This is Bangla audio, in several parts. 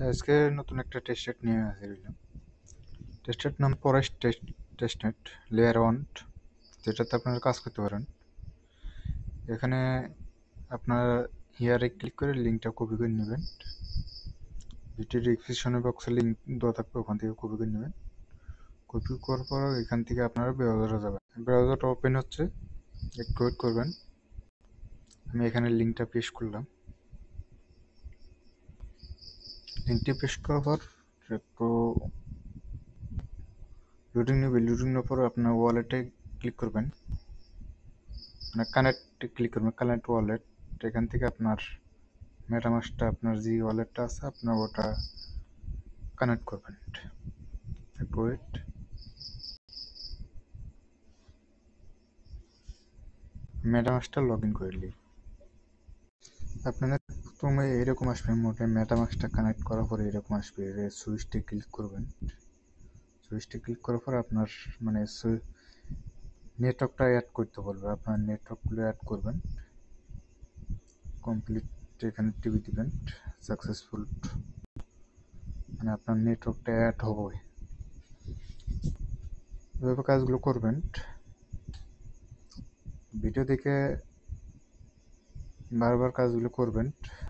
আজকে নতুন একটা টেস্টনেট নিয়ে হাজির হইলাম। টেস্টনেট নাম ফরেস্ট টেস্টনেট লেয়ার 1, যেটাতে আপনারা কাজ করতে পারেন। এখানে আপনার হিয়ারে ক্লিক করে লিঙ্কটা কপি করে নেবেন। ভিডিও ডিসক্রিপশন বক্সে লিঙ্ক দেওয়া থাকবে, ওখান থেকে কপি করে নেবেন। কপি করার পর এখান থেকে আপনারা ব্রাউজারে যাবেন। ব্রাউজারটা ওপেন হচ্ছে, একটু ওয়েট করবেন। আমি এখানে লিঙ্কটা পেস্ট করলাম। লিঙ্কটি পেস্ট করার পর একটু লোডিং নেবে। লোডিং নেওয়ার পর আপনার ওয়ালেটে ক্লিক করবেন, মানে কানেক্টে ক্লিক করবেন, কানেক্ট ওয়ালেট। এখান থেকে আপনার মেটামাস্কটা, আপনার যে ওয়ালেটটা আছে আপনার ওটা কানেক্ট করবেন। একটু ওয়েট। মেটামাস্কটা লগ ইন করে নিই। আপনারা প্রথমে এরকম আসবে, মোটে মেটামাস্কটা কানেক্ট করার পরে এরকম আসবে। সুইচটি ক্লিক করবেন। সুইচটি ক্লিক করার পর আপনার মানে নেটওয়ার্কটা অ্যাড করতে বলবে। আপনার নেটওয়ার্কগুলো অ্যাড করবেন। কমপ্লিট এখানে টিভি দিবেন। সাকসেসফুল, মানে আপনার নেটওয়ার্কটা অ্যাড হবে। এভাবে কাজগুলো করবেন। ভিডিও দেখে বারবার কাজগুলো করবেন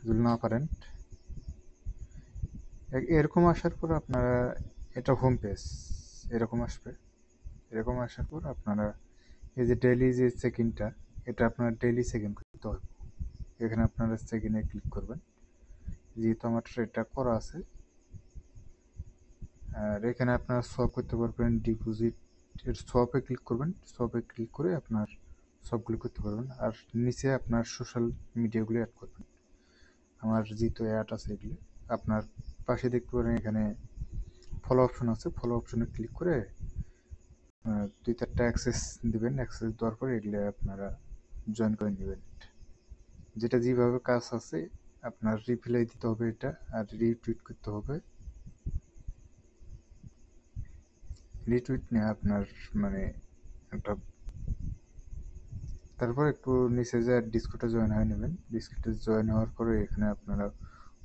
যদি না পারেন। এরকম আসার পর আপনারা, এটা হোম পেজ এরকম আসবে। এরকম আসার পর আপনারা এই যে ডেইলি যে চেক ইনটা, এটা আপনারা ডেইলি চেক ইন করতে হবে। এখানে আপনারা চেক ইনে ক্লিক করবেন, যেহেতু আমার এটা করা আছে। আর এখানে আপনারা সোয়াপ করতে পারবেন, ডিপোজিট এর সোয়াপে ক্লিক করবেন। সোয়াপে ক্লিক করে আপনার সবগুলো করতে পারবেন। আর নিচে আপনার সোশ্যাল মিডিয়াগুলো অ্যাড করবেন। আমার যেহেতু অ্যাড আছে এগুলো আপনার পাশে দেখতে পারেন। এখানে ফলো অপশন আছে, ফলো অপশনে ক্লিক করে 2-4টা অ্যাক্সেস দিবেন। অ্যাক্সেস দেওয়ার পরে এগুলো আপনারা জয়েন করে নেবেন। যেটা যেভাবে কাজ আছে আপনার রিপ্লাই দিতে হবে এটা, আর রিটুইট করতে হবে। রিটুইট নিয়ে আপনার মানে একটা, তারপর একটু নিচে যে ডিসকর্ডে জয়েন হয়ে নেবেন। ডিসকর্ডে জয়েন হওয়ার পরে এখানে আপনারা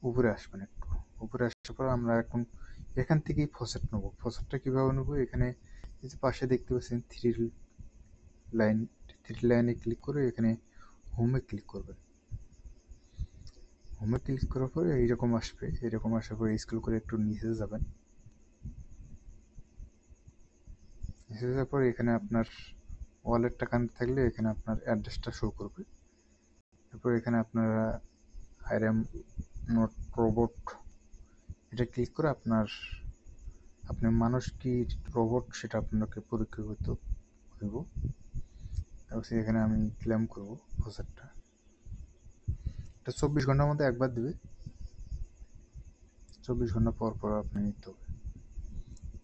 উপরে আসবেন। একটু উপরে আসার পর আমরা এখন এখান থেকেই ফসেট নেবো। ফসেটটা কীভাবে নেবো, এখানে এই যে পাশে দেখতে পাচ্ছেন থ্রি লাইনে ক্লিক করে এখানে হোমে ক্লিক করবেন। হোমে ক্লিক করার পরে এইরকম আসবে। এরকম আসার পরে স্ক্রল করে একটু নিচে যাবেন। নিচে যাওয়ার পরে এখানে আপনার ওয়ালেটটা কানেক্ট থাকলে এখানে আপনার অ্যাড্রেসটা শো করবে। তারপর এখানে আপনারা আই এম নট রোবট এটা ক্লিক করে আপনি মানুষ কি রোবট সেটা আপনাকে পরীক্ষা করতে হইব। তারপর এখানে আমি ক্লেম করব ফসেটটা। এটা 24 ঘন্টার মধ্যে একবার দিবে। 24 ঘন্টা পর পর আপনি নিতে হবে।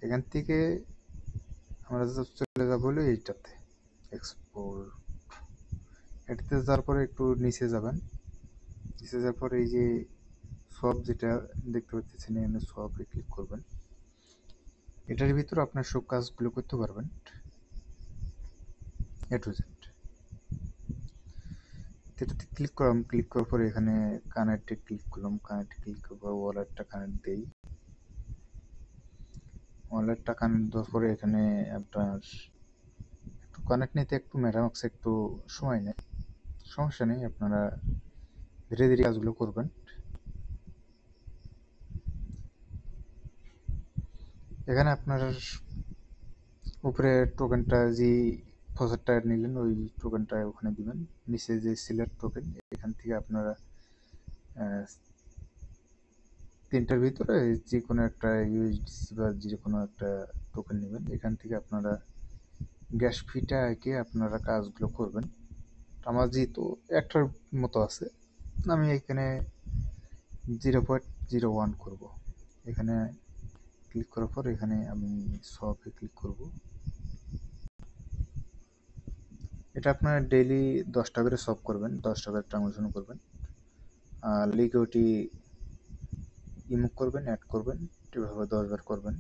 এখান থেকে আমরা চলে যাব হলো এইটাতে এক্সপোর্ট। এটাতে যাওয়ার পরে একটু নিচে যাবেন। নিচে যাওয়ার পরে এই যে সব যেটা দেখতে পাচ্ছেন এখানে সবে ক্লিক করবেন। এটার ভিতরে আপনার সব কাজগুলো করতে পারবেন এ টু জেড। এটাতে ক্লিক করলাম। ক্লিক করার পরে এখানে কানেক্টে ক্লিক করলাম। কানেক্টে ক্লিক করার পর ওয়ালেটটা কানেক্ট দেই। ওয়ালেটটা কানেক্ট দেওয়ার পরে এখানে আপনার একটু কানেক্ট নিতে একটু মেটামাক্স একটু সময় নেয়, সমস্যা নেই। আপনারা ধীরে ধীরে কাজগুলো করবেন। এখানে আপনার উপরে টোকেনটা যে ফসেটটা নিলেন ওই টোকেনটা ওখানে দিবেন। নিচে যে সিলেক্ট টোকেন, এখান থেকে আপনারা তিনটার ভিতরে যে কোনো একটা ইউএসডিসি বা যে কোনো একটা টোকেন নেবেন। এখান থেকে আপনারা গ্যাস ফিটা এঁকে আপনারা কাজগুলো করবেন। আমার যেহেতু একটার মতো আছে, আমি এখানে 0.01 করব। এখানে ক্লিক করার পর এখানে আমি সবে ক্লিক করব। এটা আপনার ডেইলি 10টা করে সব করবেন, 10টা করে ট্রানজাকশন করবেন। আর লিকুইডিটি ইমুভ করবেন, অ্যাড করবেন, এভাবে 10 বার করবেন।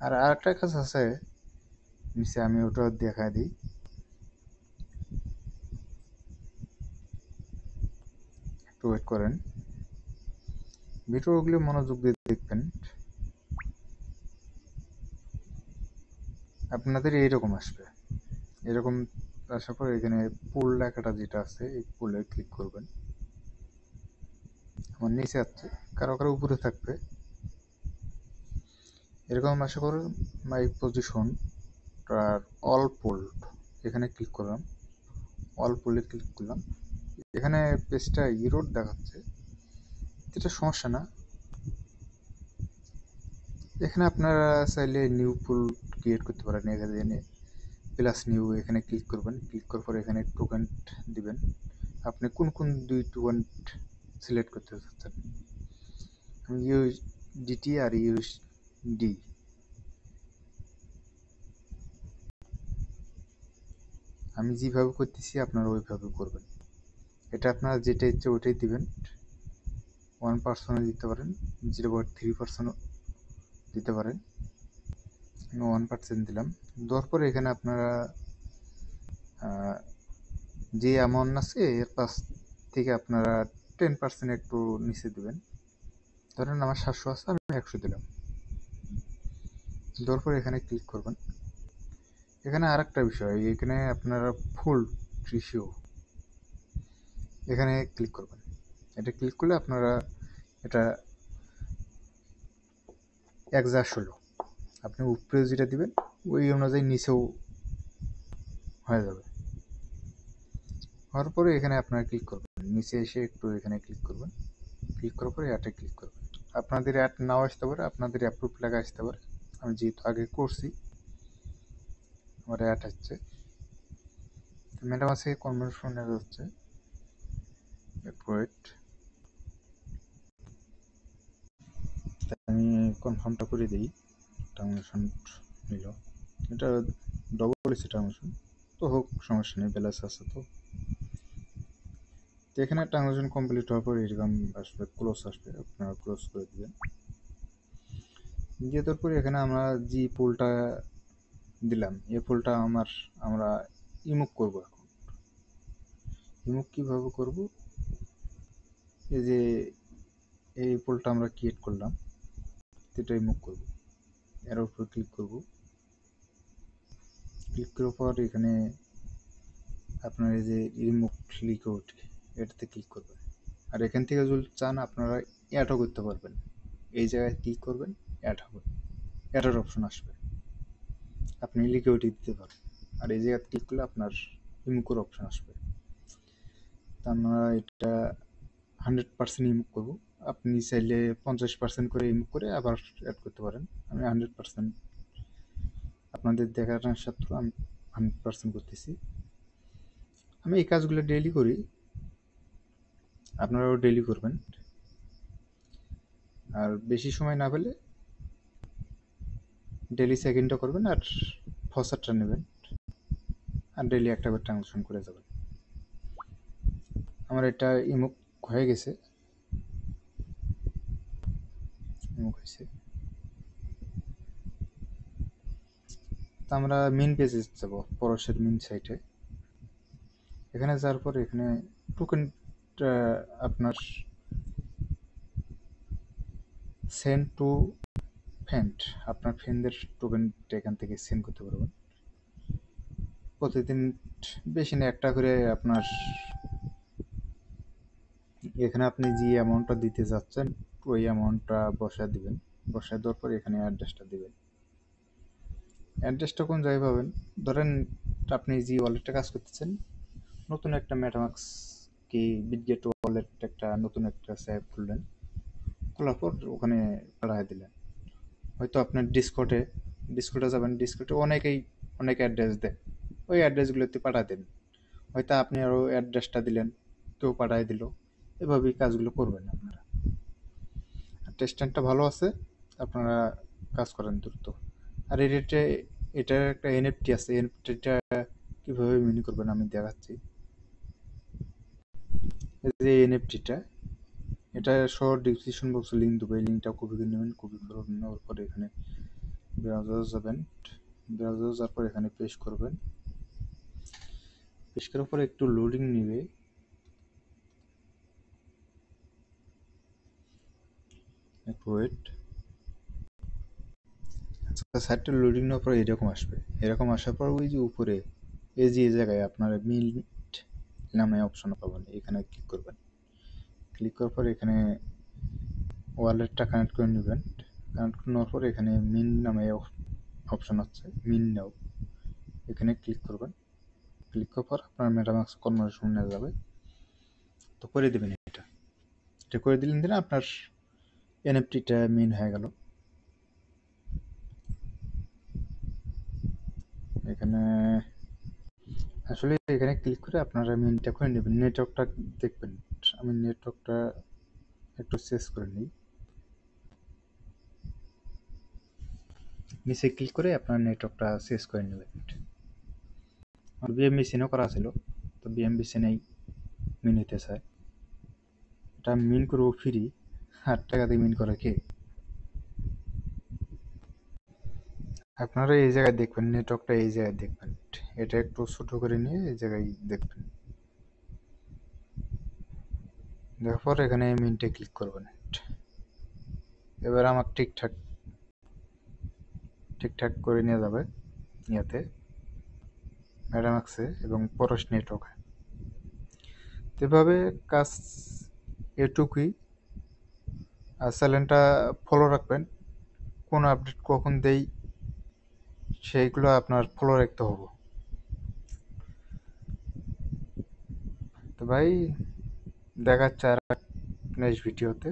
আর আরেকটা কাজ আছে নিচে, আমি ওটা দেখা দিই। একটু ওয়েট করেন। ভিডিওগুলো মনোযোগ দিয়ে দেখবেন। আপনাদের এইরকম আসবে, এরকম আসার পর এখানে পুল লেখাটা যেটা আছে এই পুলে ক্লিক করবেন। আমার নিচে আছে, কারো কারো উপরে থাকবে। এরকম আশা করে মাই পজিশন আর অল পোল্ড এখানে ক্লিক করলাম, অল পোল্ডে ক্লিক করলাম। এখানে পেজটা ইরোড দেখাচ্ছে, এটা সমস্যা না। এখানে আপনারা চাইলে নিউ পোল ক্রিয়েট করতে পারেন। এখানে প্লাস নিউ এখানে ক্লিক করবেন, ক্লিক করার পর এখানে টোকেন দিবেন। আপনি কোন কোন দুই টোকেন সিলেক্ট করতে চাচ্ছেন। আমি ইউএসডিটি আর ইউএসডি, আমি যেভাবে করতেছি আপনারা ওইভাবে করবেন। এটা আপনারা যেটা ইচ্ছে ওইটাই দিবেন। 1% দিতে পারেন, 0.3% দিতে পারেন। 1% দিলাম। দেওয়ার পরে এখানে আপনারা যে অ্যামাউন্ট আছে এর পাশ থেকে আপনারা 10% একটু নিচে দিবেন। ধরেন আমার 700 আছে, আমি 100 দিলাম। দেওয়ার পরে এখানে ক্লিক করবেন। এখানে আরেকটা বিষয়, এখানে আপনারা ফুল রেশিও এখানে ক্লিক করবেন। এটা ক্লিক করলে আপনারা এটা অ্যাডজাস্ট হলো। আপনি উপরে যেটা দিবেন ওই অনুযায়ী নিচেও হয়ে যাবে। হওয়ার পরে এখানে আপনারা ক্লিক করবেন, নিচে এসে একটু এখানে ক্লিক করবেন। ক্লিক করার পরে অ্যাডে ক্লিক করবেন। আপনাদের অ্যাড নাও আসতে পারে, আপনাদের অ্যাপ্রুভ লেখা আসতে পারে। আমি যেহেতু আগে করছি আমার অ্যাড হচ্ছে। মেটামাস্কে কনভার্সন অ্যাড হচ্ছে, ওয়েট আমি কনফার্মটা করে দিই। ট্রানজাকশন নিল, এটা ডবল এসে ট্রানজাকশন তো হোক, সমস্যা নেই, ব্যালেন্স আছে তো। এখানে ট্রানজাকশন কমপ্লিট হওয়ার পর এরকম আসবে, ক্লোজ আসবে, আপনারা ক্লোজ করে দিবেন। দিয়ে তারপরে এখানে আমরা যে পুলটা দিলাম এই পুলটা আমরা ইমুভ করব। এখন ইমুভ কীভাবে করব, এই যে এই পুলটা আমরা ক্রিয়েট করলাম এটা ইমুভ করব। এর উপর ক্লিক করব, ক্লিক করার পর এখানে আপনার এই যে রিমুভ লিকআউট এটাতে ক্লিক করবেন। আর এখান থেকে যদি চান আপনারা অ্যাডও করতে পারবেন। এই জায়গায় ক্লিক করবেন, অ্যাড হবে, অ্যাডের অপশন আসবে, আপনি লিকুইডিটি দিতে পারেন। আর এই জায়গায় ক্লিক করলে আপনার রিমুভের অপশন আসবে। তা আমরা এটা 100% রিমুভ করব। আপনি চাইলে 50% করে রিমুভ করে আবার অ্যাড করতে পারেন। আমি 100% আপনাদের দেখানোর সাথে আমি 100% করতেছি। আমি এই কাজগুলো ডেইলি করি, আপনারাও ডেইলি করবেন। আর বেশি সময় না পেলে ডেইলি সেকেন্ডটা করবেন আর ফসারটা নেবেন আর ডেইলি একটা করে ট্রানজাকশন করে যাবেন। আমার এটা ইমুভ হয়ে গেছে, ইমুভ হয়েছে। তা আমরা মেন পেজে যাব, পরশের মেন সাইটে। এখানে যাওয়ার পর এখানে টোকেনটা আপনার সেন্ড টু ফ্রেন্ড, আপনার ফ্রেন্ডদের টোকেনটা এখান থেকে সেন্ড করতে পারবেন। প্রতিদিন বেশি না একটা করে আপনার এখানে আপনি যে অ্যামাউন্টটা দিতে যাচ্ছেন ওই অ্যামাউন্টটা বসায় দিবেন। বসায় দেওয়ার পর এখানে অ্যাড্রেসটা দিবেন। অ্যাড্রেসটা কোন জায়গায় পাবেন, ধরেন আপনি যে ওয়ালেটে কাজ করতেছেন, নতুন একটা মেটামাক্স কি বিটগেট ওয়ালেট একটা নতুন একটা অ্যাপ খুললেন, খোলার পর ওখানে পাঠিয়ে দিলেন। হয়তো আপনার ডিসকর্ডে যাবেন, ডিসকর্ডে অনেক অ্যাড্রেস দেয়, ওই অ্যাড্রেসগুলোতে পাঠিয়ে দেন। হয়তো আপনি আরও অ্যাড্রেসটা দিলেন, কেউ পাঠিয়ে দিল। এভাবেই কাজগুলো করবেন আপনারা। আর টেস্টটা ভালো আছে, আপনারা কাজ করেন দ্রুত। আর এটার একটা এনএফটি আছে, এনএফটিটা কীভাবে মিনি করবেন আমি দেখাচ্ছি। এই যে এনএফটিটা, এটা সহ ডিসক্রিপশন বক্সে লিঙ্ক দেবো, এই লিঙ্কটা কপি করে নেবেন। কপি করে নেওয়ার পরে এখানে ব্রাউজার যাবেন, ব্রাউজার যাওয়ার পর এখানে পেস্ট করবেন। পেস্ট করার পরে একটু লোডিং নেবে, একটু ওয়েট। আচ্ছা, সাইটটা লোডিং নেওয়ার পর এরকম আসবে। এরকম আসার পর ওই যে উপরে এই যে এই জায়গায় আপনার মিন্ট নামে অপশন পাবেন, এখানে ক্লিক করবেন। ক্লিক করার পর এখানে ওয়ালেটটা কানেক্ট করে নেবেন। কানেক্ট করে নেওয়ার পর এখানে মিন নামে অপশন আছে, মিন নাও, এখানে ক্লিক করবেন। ক্লিক করার পর আপনার মেটামাক্স কনভার্সন নিয়ে যাবে, তো করে দেবেন। এটা করে দিলেন দিন আপনার এনএফটিটা মিন হয়ে গেল। এখানে আসলে এখানে ক্লিক করে আপনারা মিনটা করে নেবেন। নেটওয়ার্কটা দেখবেন, আমি নেটওয়ার্কটা একটু চেঞ্জ করে নিই। নিচে ক্লিক করে আপনার নেটওয়ার্কটা চেঞ্জ করে নেবেন। আমার বিএমবিসিনেও করা ছিল, তো বিএমবিসিনেই মিন হতে চায়। এটা মিন করবো ফ্রি, 8 টাকা দিয়ে মিন করে কে? আপনারা এই জায়গায় দেখবেন, নেটওয়ার্কটা এই জায়গায় দেখবেন। এটা একটু ছোট করে নিয়ে এই জায়গায় দেখবেন। দেখার পর এখানে মিনটে ক্লিক করবেন। এবার আমার ঠিকঠাক করে নিয়ে যাবে ইয়াতে মেটামাক্সে এবং পরশ নেটওয়ার্কে। এভাবে কাজ এটুকুই। আর চ্যানেলটা ফলো রাখবেন, কোন আপডেট কখন দেই সেইগুলো আপনার ফলো রাখতে হবে। তো ভাই, দেখা হচ্ছে আর নেক্সট ভিডিওতে।